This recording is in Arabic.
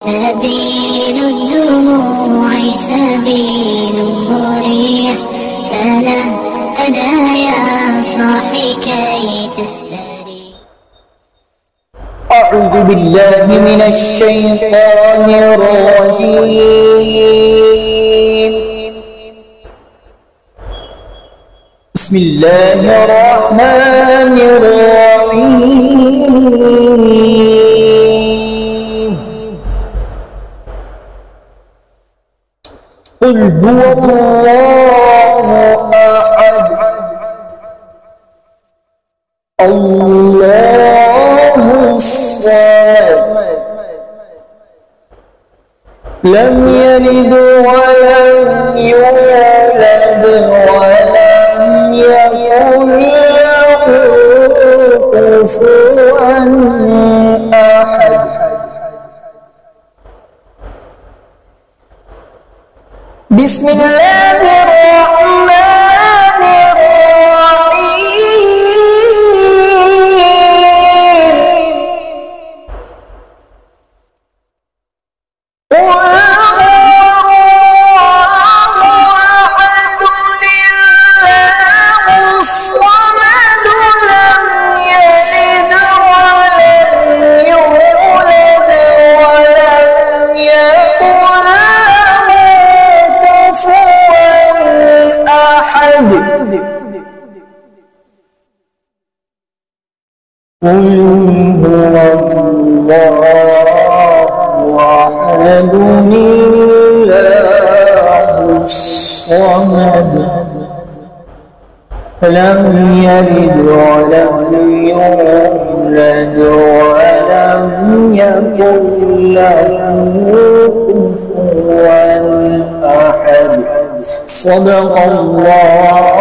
سبيل الدموع سبيل مريح، تنهدى يا صاحي كي تستريح. أعوذ بالله من الشيطان الرجيم. بسم الله الرحمن الرحيم. قل هو الله أحد الله الصمد لم يلد ولم يولد ولم يكن له كفوا أحد. بسم الله الرحمن الرحيم. قل هو الله أحد الله الصمد لم يلد ولم يولد ولم يكن له كفوا أحد. قل هو الله أحد الله الصمد لم يلد ولم يولد ولم يكن له كفوا أحد. صدق الله